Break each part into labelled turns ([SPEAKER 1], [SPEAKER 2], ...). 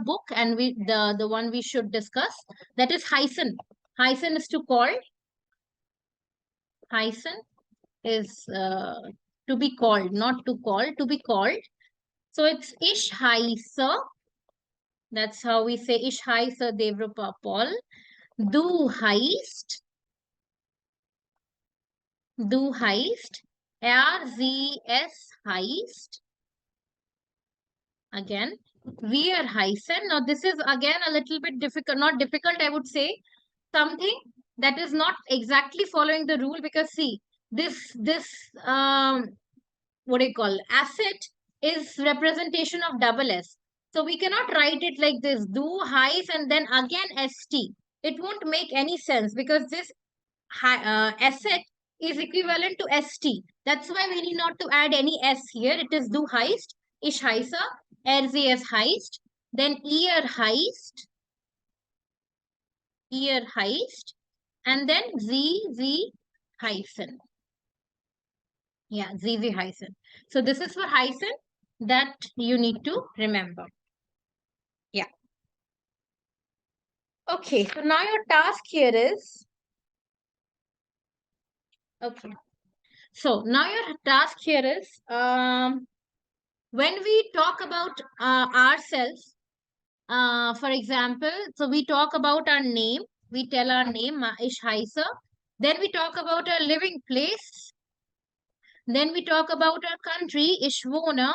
[SPEAKER 1] book, and the one we should discuss, that is heißen. Heißen is to call. Heißen is to be called, not to call, to be called. So it's ich heiße. That's how we say ich heiße Devrupa Paul. Du heißt. Du heißt. Sie, es heißt. Again, wir heißen. Now this is again a little bit difficult, not difficult, I would say. Something that is not exactly following the rule, because see, this what do you call, asset is representation of double S. So we cannot write it like this, du heiß and then again st. It won't make any sense, because this asset is equivalent to st. That's why we need not to add any s here. It is du heißt, ich heiße, sie es heißt, then ihr heißt, and then sie heißen. Yeah, sie heißen. So this is for heißen that you need to remember. Yeah. Okay, so now your task here is, okay. So now your task here is, when we talk about ourselves, for example, so we talk about our name, we tell our name, ich heiße, then we talk about our living place, then we talk about our country, ich wohne,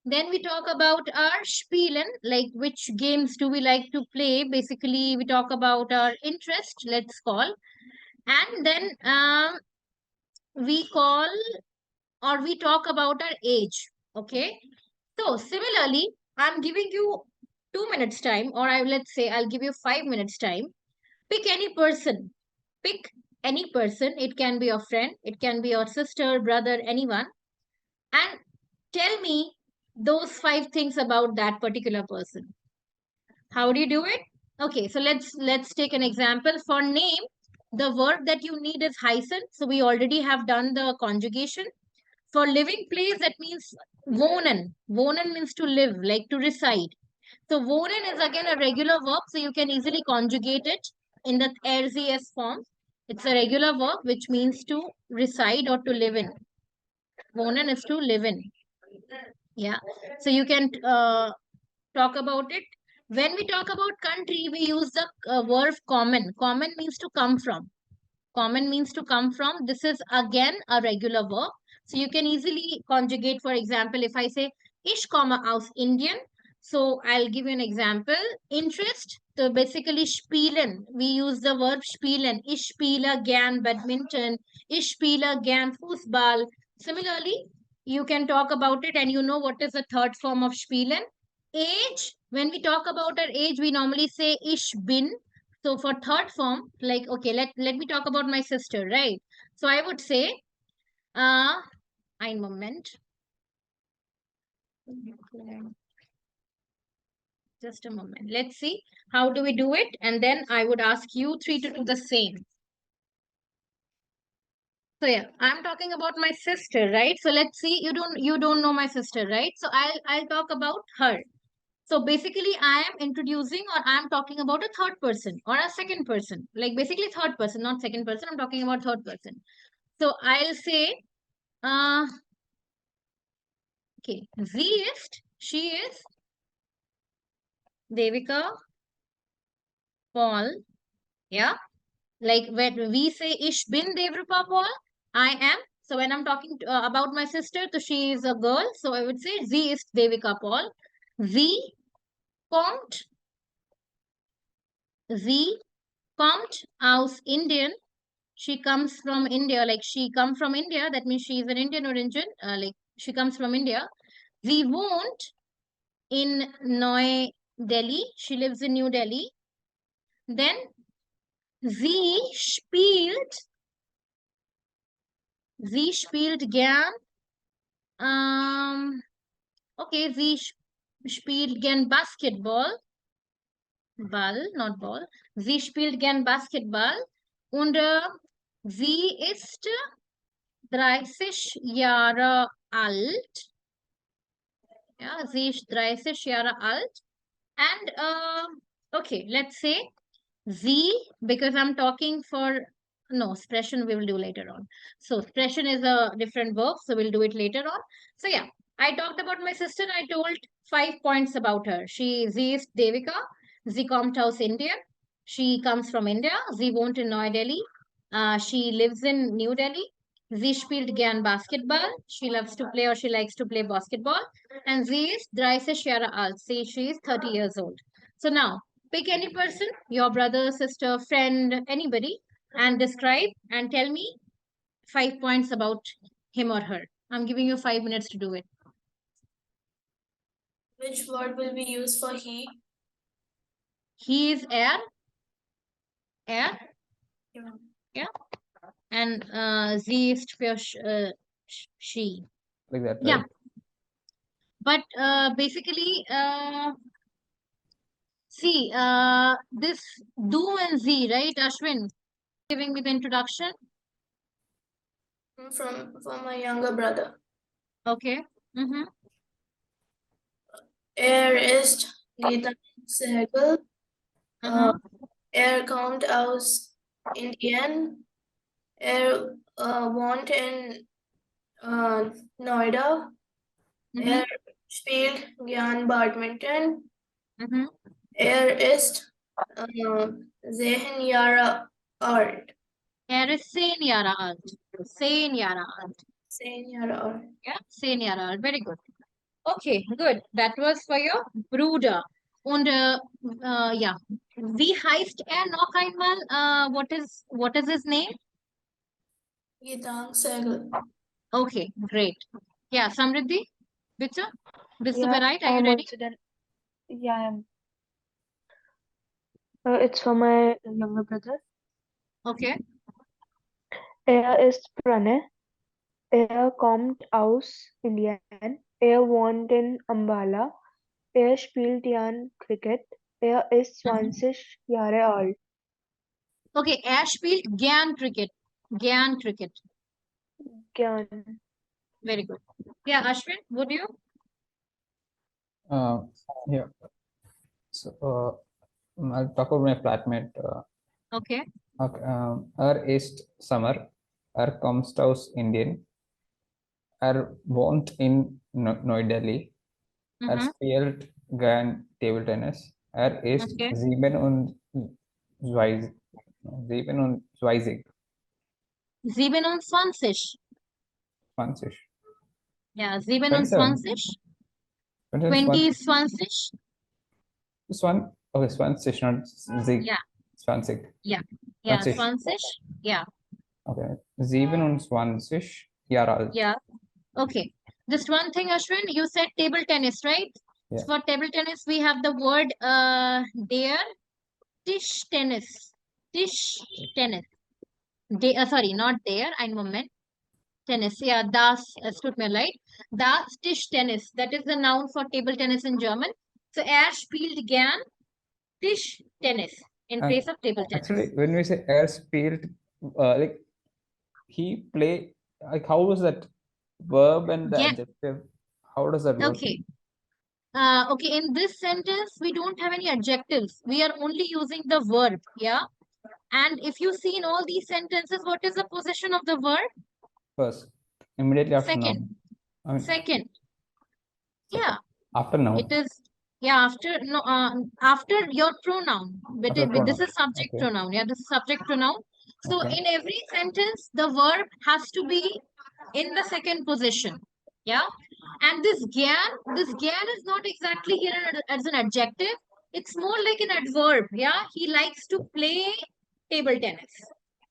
[SPEAKER 1] then we talk about our Spielen, like which games do we like to play. Basically, we talk about our interest, let's call. And then we call, or we talk about our age. Okay. So similarly, I'm giving you 2 minutes time, or let's say I'll give you 5 minutes time. Pick any person. Pick any person. It can be your friend. It can be your sister, brother, anyone. And tell me those 5 things about that particular person. How do you do it? Okay, so let's take an example. For name, the verb that you need is heißen. So we already have done the conjugation. For living place, that means wohnen. Wohnen means to live, like to reside. So wohnen is again a regular verb, so you can easily conjugate it in the RZS form. It's a regular verb which means to reside or to live in. Wohnen is to live in. Yeah. So you can talk about it. When we talk about country, we use the verb kommen. Kommen means to come from. Kommen means to come from. This is again a regular verb. So you can easily conjugate. For example, if I say, ich komme aus Indien. So I'll give you an example. Interest. So basically spielen. We use the verb spielen. Ich spiele gern Badminton. Ich spiele gern Fußball. Similarly, you can talk about it and you know what is the third form of spielen. Age. When we talk about our age, we normally say ich bin. So for third form, like, okay, let me talk about my sister, right? So I would say, ein Moment. Just a moment. Let's see how do we do it, and then I would ask you 3 to do the same. So yeah, I'm talking about my sister, right? So let's see. You don't know my sister, right? So I'll talk about her. So basically, I am introducing, or I am talking about a third person or a second person, like basically third person, not second person. I'm talking about third person. So I'll say, okay, she is Devika Paul. Yeah. Like when we say ich bin Devrupa Paul, I am. So when I'm talking about my sister, so she is a girl. So I would say sie ist Devika Paul. Kommt. Sie kommt aus Indien. She comes from India. Like she come from India. That means she is an Indian origin. Like she comes from India. Sie wohnt in Neu Delhi. She lives in New Delhi. Then sie spielt gern. Okay, sie spielt gern Basketball. Ball, not ball. Sie spielt gern Basketball. Und sie ist 30 Jahre alt. Ja, sie ist 30 Jahre alt. And okay, let's say Z, because I'm talking for no expression we will do later on. So expression is a different verb, so we'll do it later on. So yeah, I talked about my sister. I told 5 points about her. Z is Devika. Z kommt aus India. She comes from India. Z wohnt in New Delhi. She lives in New Delhi. Sie spielt gern Basketball. She loves to play or she likes to play basketball. And Z is 30 Jahre alt. Say she is 30 years old. So now pick any person, your brother, sister, friend, anybody, and describe and tell me 5 points about him or her. I'm giving you 5 minutes to do it.
[SPEAKER 2] Which word will be used for he?
[SPEAKER 1] He is air. Air.
[SPEAKER 2] Yeah.
[SPEAKER 1] And Z is for she.
[SPEAKER 3] Like that,
[SPEAKER 1] Yeah.
[SPEAKER 3] right?
[SPEAKER 1] But basically, see, this do and Z, right, Ashwin? Giving me the introduction.
[SPEAKER 2] From my younger brother.
[SPEAKER 1] Okay. Mm-hmm.
[SPEAKER 2] Ist Gedankensäge.
[SPEAKER 1] Uh-huh.
[SPEAKER 2] Kommt aus Indien. Wohnt in Noida.
[SPEAKER 1] Mm-hmm.
[SPEAKER 2] Spielt gern Badminton.
[SPEAKER 1] Mm-hmm.
[SPEAKER 2] Ist 10 Jahre alt.
[SPEAKER 1] Is 10 Jahre alt. 10 Jahre alt.
[SPEAKER 2] 10 Jahre alt.
[SPEAKER 1] Yeah, 10 Jahre alt. Very good. Okay, good. That was for your Bruder. Und ja, wie heißt er noch einmal? What is his name?
[SPEAKER 2] Gedankensäge.
[SPEAKER 1] Okay, great. Yeah, Samriddhi, bitte. Bist du
[SPEAKER 4] Yeah,
[SPEAKER 1] bereit? Are you
[SPEAKER 4] I'm
[SPEAKER 1] ready?
[SPEAKER 4] also done. Yeah, I am. It's for my younger brother.
[SPEAKER 1] Okay.
[SPEAKER 4] Ist Pranay. Kommt aus Indien. Wohnt in Ambala. Spielt gern Cricket. Ist 20 Jahre alt.
[SPEAKER 1] Okay, er spielt gern Cricket. Gern Cricket.
[SPEAKER 4] Gern.
[SPEAKER 1] Very good. Yeah, Ashwin, would you?
[SPEAKER 3] Yeah. So I'll talk about my flatmate.
[SPEAKER 1] Okay.
[SPEAKER 3] Okay. Ist Summer. Comes aus Indien. Wohnt in New Delhi. Spielt gern Table Tennis. Ist
[SPEAKER 1] Okay.
[SPEAKER 3] 27. 27.
[SPEAKER 1] 27.
[SPEAKER 3] 20.
[SPEAKER 1] Ja, 27. 20.
[SPEAKER 3] Okay, 20, not Zig.
[SPEAKER 1] Yeah.
[SPEAKER 3] 20.
[SPEAKER 1] Yeah. Yeah,
[SPEAKER 3] 20.
[SPEAKER 1] 20. Yeah.
[SPEAKER 3] Okay. 27 Jahre alt.
[SPEAKER 1] Yeah. Okay. Just one thing, Ashwin, you said table tennis, right?
[SPEAKER 3] Yeah.
[SPEAKER 1] For table tennis, we have the word der Tisch tennis. Tisch tennis. Sorry, not there. Ein Moment. Tennis. Yeah, das, es tut mir leid. Das Tisch tennis. That is the noun for table tennis in German. So spielt gern Tisch tennis in place of table tennis.
[SPEAKER 3] Actually, when we say spielt, like he play, like how was that verb and the adjective? How does that work?
[SPEAKER 1] Okay. Okay, in this sentence, we don't have any adjectives. We are only using the verb, yeah? And if you see in all these sentences, what is the position of the verb?
[SPEAKER 3] First, immediately after
[SPEAKER 1] Second.
[SPEAKER 3] noun. I mean,
[SPEAKER 1] Second. Yeah.
[SPEAKER 3] After noun.
[SPEAKER 1] It is, yeah, after your pronoun. But this is subject pronoun. Yeah, this is subject pronoun. So in every sentence, the verb has to be in the second position. Yeah. And this gyan is not exactly here as an adjective. It's more like an adverb. Yeah. He likes to play table tennis.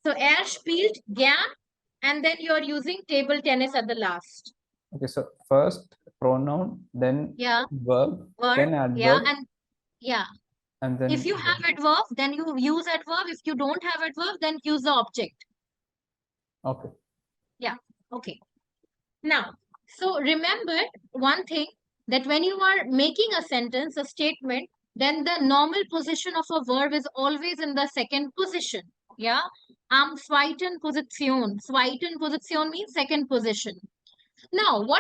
[SPEAKER 1] So spielt gern, and then you're using table tennis at the last.
[SPEAKER 3] Okay, so first pronoun, then verb, then adverb.
[SPEAKER 1] Yeah,
[SPEAKER 3] and then
[SPEAKER 1] if you have adverb, then you use adverb. If you don't have adverb, then use the object.
[SPEAKER 3] Okay.
[SPEAKER 1] Yeah, okay. Now, so remember one thing, that when you are making a sentence, a statement, then the normal position of a verb is always in the second position. Yeah, am zweiten Position. Zweiten Position means second position. Now, what